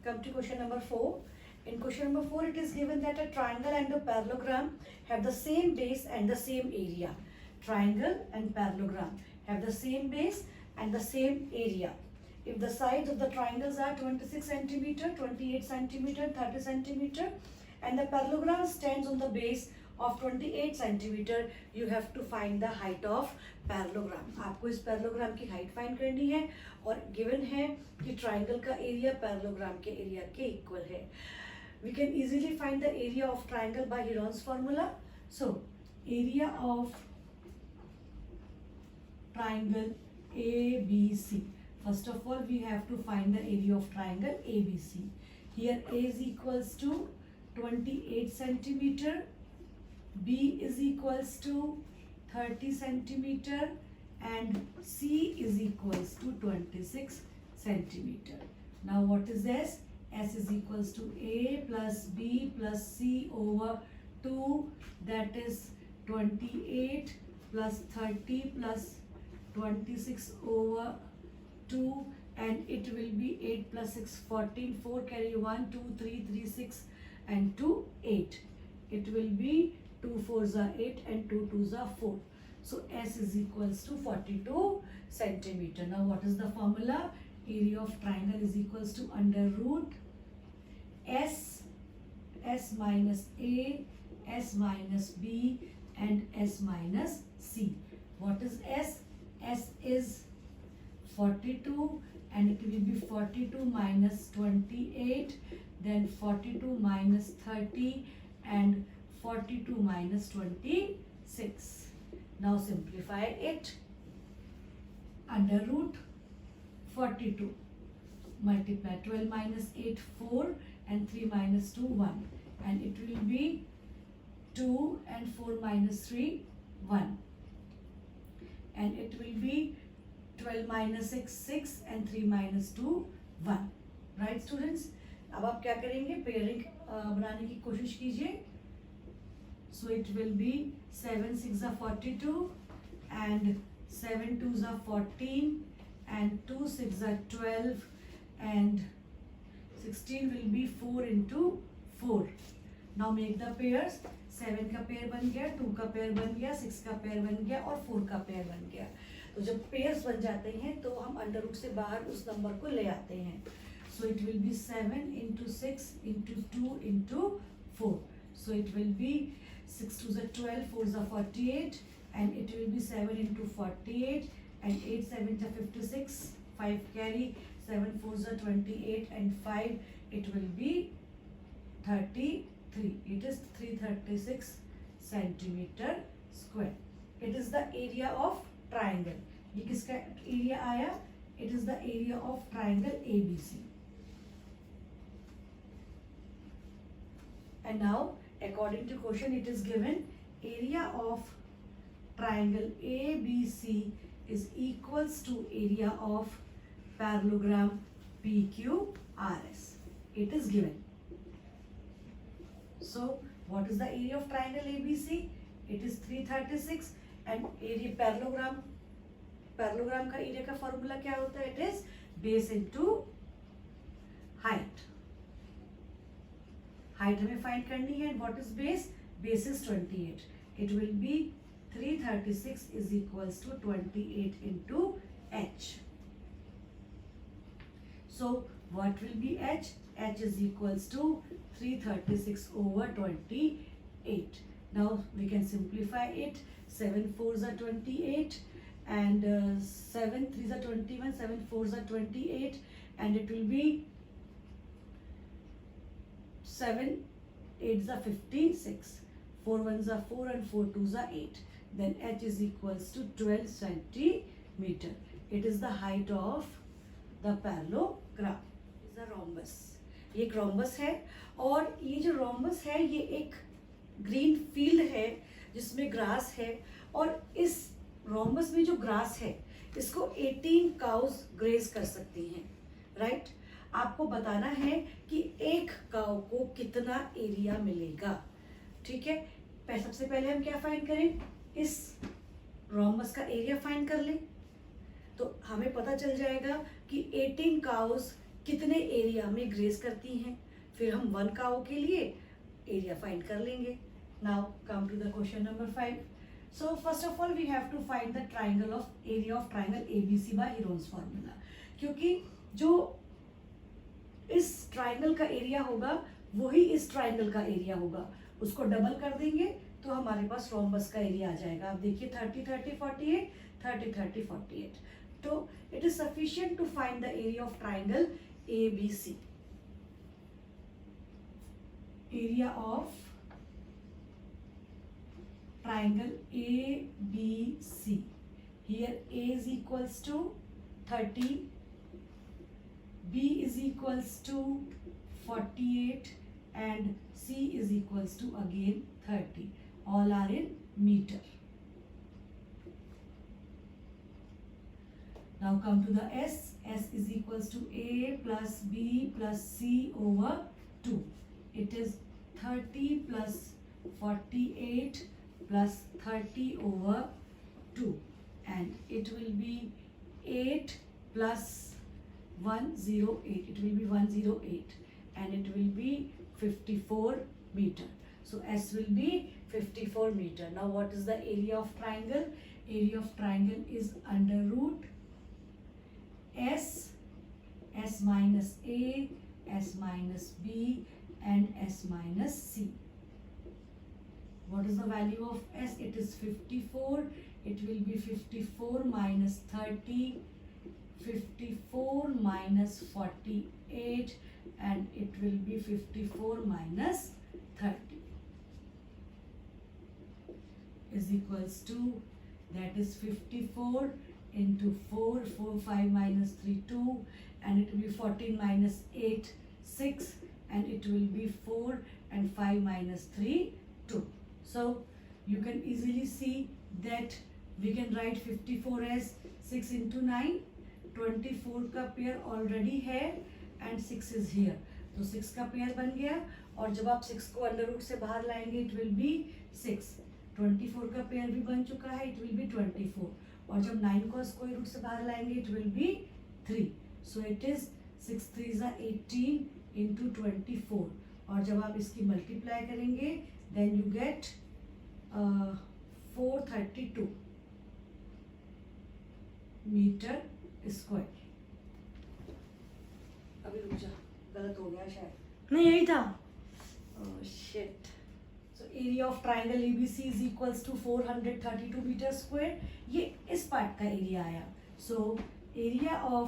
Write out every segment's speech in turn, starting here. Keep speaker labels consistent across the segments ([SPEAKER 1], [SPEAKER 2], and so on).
[SPEAKER 1] come to question number 4. In question number 4, it is given that a triangle and a parallelogram have the same base and the same area. Triangle and parallelogram have the same base and the same area. If the sides of the triangles are 26 centimeter, 28 centimeter, 30 centimeter, and the parallelogram stands on the base of 28 centimeter, you have to find the height of parallelogram. आपको इस parallelogram की height find करनी है और given है कि triangle का area parallelogram के area के equal है. We can easily find the area of triangle by Heron's formula. So, area of triangle ABC. First of all, we have to find the area of triangle ABC. Here A is equals to 28 centimeter, B is equals to 30 centimeter, and C is equals to 26 centimeter. Now what is S? S is equals to A plus B plus C over 2, that is 28 plus 30 plus 26 over 2, and it will be 8 plus 6, 14, 4 carry 1, 2, 3, 3, 6 and 2, 8. It will be 2 4s are 8 and 2 2s are 4. So S is equals to 42 centimeter. Now what is the formula? Area of triangle is equals to under root S minus A, S minus B and S minus C. What is S? S is 42 and it will be 42 minus 28, then 42 minus 30 and 42 minus 26. Now simplify it. Under root 42 multiply 12 minus 8 4 and 3 minus 2 1, and it will be 2 and 4 minus 3 1, and it will be 12 minus 6 6 and 3 minus 2 1. Right students? अब आप क्या करेंगे? Pairing बनाने की कोशिश कीजिए. So it will be 7 6 are 42 and 7 2s are 14 and 2 6 are 12 and 16 will be 4 into 4. Now make the pairs. 7 का pair बन गया, 2 का पेयर बन गया, 6 का पेयर बन गया और 4 का पेयर बन गया. तो जब पेयर्स बन जाते हैं तो हम अंडर रूट से बाहर उस नंबर को ले आते हैं. So it will be 7 into 6 into 2 into 4. So it will be 6 2s are 12, 4s are 48, and it will be 7 into 48 and 8 7s are 56, 5 carry, 7 4s are 28 and 5, it will be 33. It is 336 centimeter square. It is the area of triangle. ये किसका area आया? It is the area of triangle ABC. And now, according to question, it is given area of triangle ABC is equals to area of parallelogram PQRS. It is given. So, what is the area of triangle ABC? It is 336 and area parallelogram का area का formula क्या होता है? It is base into height. Height हमें find करनी है. And what is base? Base is 28. It will be 336 is equals to 28 into H. So what will be H? H is equals to 336 over 28. Now we can simplify it. 7 4s are 28 and 7 3s are 21, 7 4s are 28, and it will be 7 8s are 56, 4 1s are 4 and 4 2s are 8. Then H is equals to 12 centimeter. It is the height of the parallelogram. It is a rhombus. ये एक rhombus है और ये जो rhombus है ये एक green field है जिसमें ग्रास है, और इस rhombus में जो ग्रास है इसको 18 काउस ग्रेज कर सकती हैं. राइट? आपको बताना है कि एक काउ को कितना एरिया मिलेगा. ठीक है? सबसे पहले हम क्या फाइंड करें? इस rhombus का एरिया फाइंड कर लें तो हमें पता चल जाएगा कि 18 काउस कितने एरिया में ग्रेस करती हैं, फिर हम 1 काउ के लिए एरिया फाइंड कर लेंगे. Now come to the question number 5. So first of all we have to find the triangle of area of triangle ABC by Heron's formula. क्योंकि जो इस ट्राइंगल का एरिया होगा वही इस ट्राइंगल का एरिया होगा, उसको डबल कर देंगे तो हमारे पास रोम्बस का एरिया आ जाएगा. आप देखिए 30 30 48, 30 30 48. तो it is sufficient to find the area of triangle ABC. Area of triangle ABC. Here A is equals to 30, B is equals to 48 and C is equals to again 30. All are in meter. Now come to the S. S is equals to A plus B plus C over 2. It is 30 plus 48 plus 30 over 2 and it will be 8 plus 108. It will be 108 and it will be 54 meter. So S will be 54 meter. Now what is the area of triangle? Area of triangle is under root S, S minus A, S minus B and S minus C. What is the value of S? It is 54. It will be 54 minus 30, 54 minus 48 and it will be 54 minus 30 is equals to, that is 54 into 4, 4 5 minus 3 2 and it will be 14 minus 8 6 and it will be 4 and 5 minus 3 2. So you can easily see that we can write 54 as 6 into 9. 24 का pair already है and 6 is here. तो 6 का pair बन गया और जब आप 6 को अंडर रूट से बाहर लाएंगे it will be 6. 24 का पेयर भी बन चुका है, it will be 24. और जब 9 को स्क्वायर रूट से बाहर लाएंगे it will be 3. So it is 6 3s are 18 into 24. और जब आप इसकी मल्टीप्लाई करेंगे then you get 432 metre square. अभी रुक जा, गलत हो गया शायद.
[SPEAKER 2] नहीं यही था.
[SPEAKER 1] Oh shit. So area of triangle ABC is equals to 432 meter square. ये इस पार्ट का एरिया आया. So area of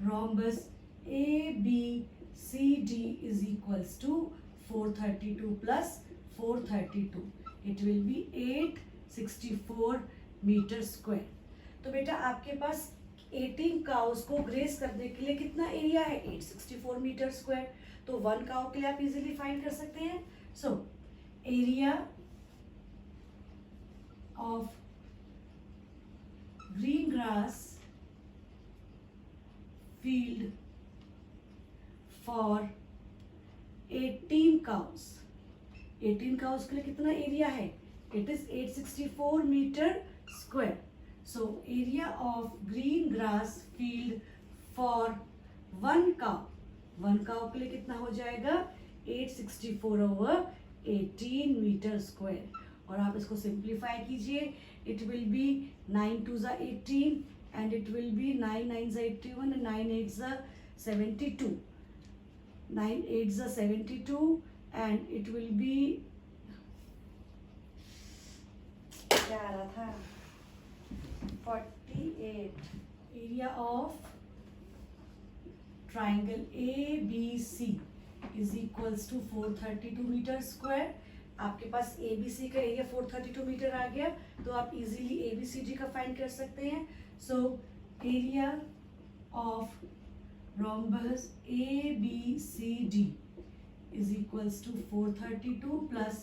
[SPEAKER 1] rhombus ABCD is equals to 432 plus 432. It will be 864 metre square. तो बेटा आपके पास 18 काउस को ग्रेस करने के लिए कितना एरिया है? 864 मीटर स्क्वायर. तो 1 काउ के लिए आप इजीली फाइंड कर सकते हैं. So area of green grass field for 18 cows. 18 cows के लिए कितना एरिया है? It is 864 metre square. So area of green grass field for 1 cow. 1 cow के लिए कितना हो जाएगा? 864 over 18 मीटर स्क्वायर. और आप इसको सिंप्लीफाई कीजिए. It will B 9 2s are 18 and it will be 9 9s are 81 and 9 8s are 72. 9 8s are 72 and it will be, क्या आ रहा था, 48. Area of triangle ABC is equals to 432 metre square. आपके पास ABC का area 432 metre आ गया तो आप इजीली ABCD का फाइंड कर सकते हैं. So area of rhombus ABCD is equals to 432 plus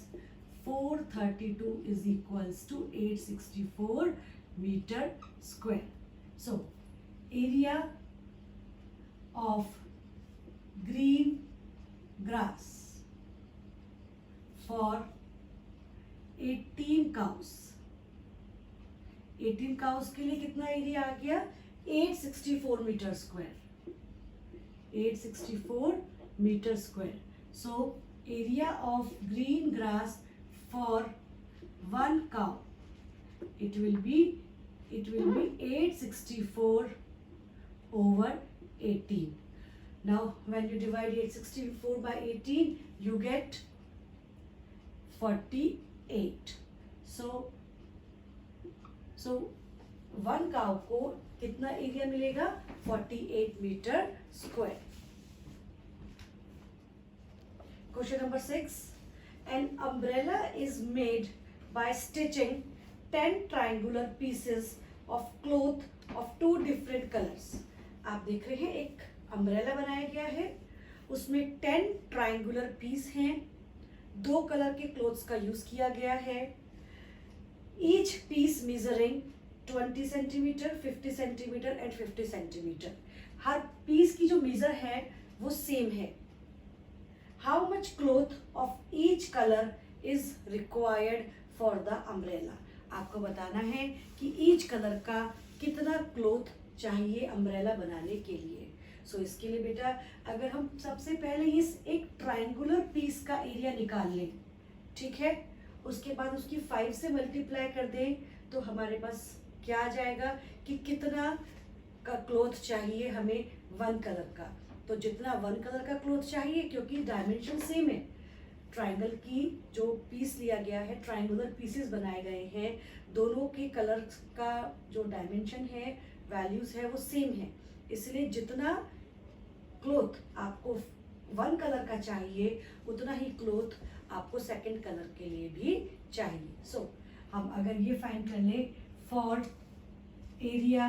[SPEAKER 1] 432 is equals to 864 meter square. So area of green grass for 18 cows. 18 cows के लिए कितना एरिया आ गया? 864 metre square. 864 meter square. So area of green grass for one cow, it will be 864 over 18. Now when you divide 864 by 18, you get 48. So one cow को कितना area मिलेगा? 48 metre square. Question number 6. An umbrella is made by stitching 10 triangular pieces of cloth of 2 different colors. आप देख रहे हैं एक umbrella बनाया गया है, उसमें 10 ट्राइंगुलर पीस हैं, 2 कलर के क्लोथ्स का यूज किया गया है. Each piece measuring 20 centimetre, 50 centimetre and 50 centimetre. हर पीस की जो मेजर है वो सेम है. How much cloth of each colour is required for the umbrella. आपको बताना है कि ईच कलर का कितना क्लोथ चाहिए अम्ब्रेला बनाने के लिए. सो इसके लिए बेटा अगर हम सबसे पहले इस एक ट्राइंगुलर पीस का एरिया निकाल लें, ठीक है, उसके बाद उसकी 5 से मल्टीप्लाई कर दें, तो हमारे पास क्या आ जाएगा कि कितना का क्लोथ चाहिए हमें वन कलर का. तो जितना वन कलर का क्लोथ चाहिए, क्योंकि डायमेंशन सेम है, ट्राइंगल की जो पीस लिया गया है, ट्राइंगुलर पीसेस बनाए गए हैं, दोनों के कलर का जो डायमेंशन है, वैल्यूज है, वो सेम है. इसलिए जितना क्लोथ आपको वन कलर का चाहिए उतना ही क्लोथ आपको सेकंड कलर के लिए भी चाहिए. सो हम अगर ये फाइंड कर लें, for area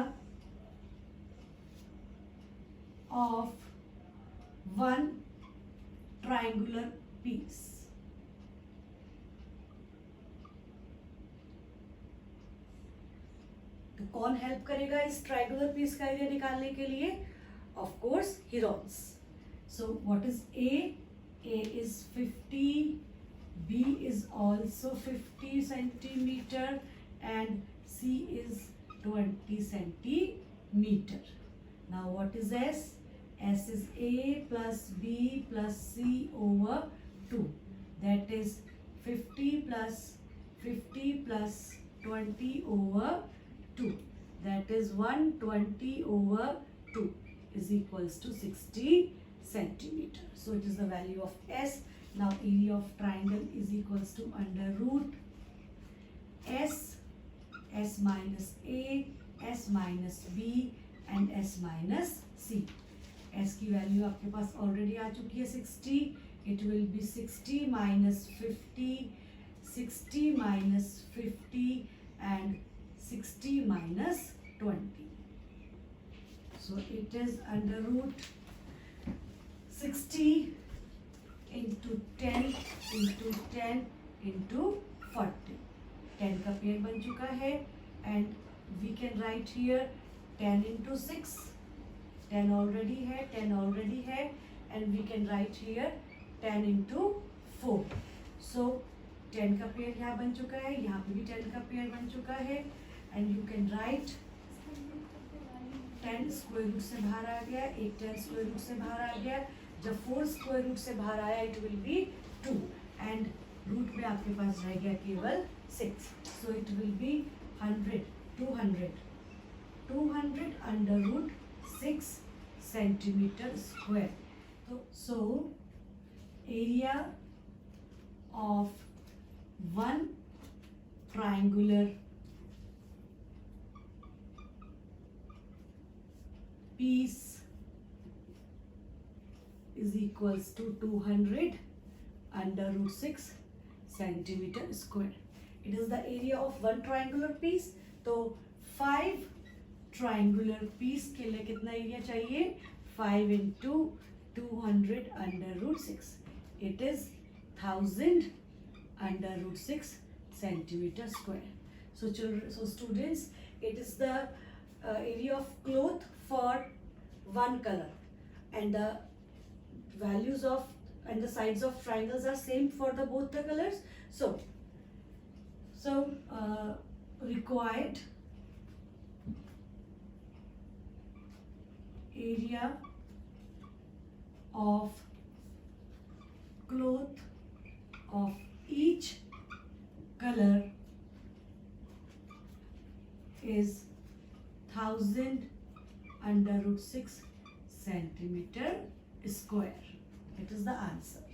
[SPEAKER 1] of one triangular piece, तो कौन हेल्प करेगा इस ट्राइंगुलर पीस का एरिया निकालने के लिए? Of course Heron's. So what is a? A is 50, B is also 50 centimeter and C is 20 centimeter. Now what is S? S is A plus B plus C over 2. That is 50 plus 20 over 2. That is 120 over 2 is equals to 60 centimeter. So it is the value of S. Now area of triangle is equals to under root S, S minus A, S minus B and S minus C. S की value आपके पास already आ चुकी है 60. It will be 60 minus 50, 60 minus 50 and 60 minus 20. So it is under root 60 into 10 into 10 into 40. 10 का pair बन चुका है and we can write here 10 into 6. 10 already है, 10 already है and we can write here 10 into 4. So 10 का pair यहाँ बन चुका है, यहाँ पे भी 10 का पेयर बन चुका है and you can write 10 square root से बाहर आ गया, एक 10 स्क्वायर रूट से बाहर आ गया. जब 4 स्क्वायर रूट से बाहर आया it will be 2 and root में आपके पास रह गया केवल 6. So it will be 100, 200 under root 6 centimetre square. तो so area of one triangular piece is equals to 200 under root 6 centimeter square. It is the area of one triangular piece. तो 5 triangular piece के लिए कितना area चाहिए? 5 into 200 under root 6. It is 1000 under root 6 centimeter square. So students, it is the area of cloth for one color and the values of and the sides of triangles are same for the both the colors. So required area of cloth of each color is 1000 under root 6 centimeter square. It is the answer.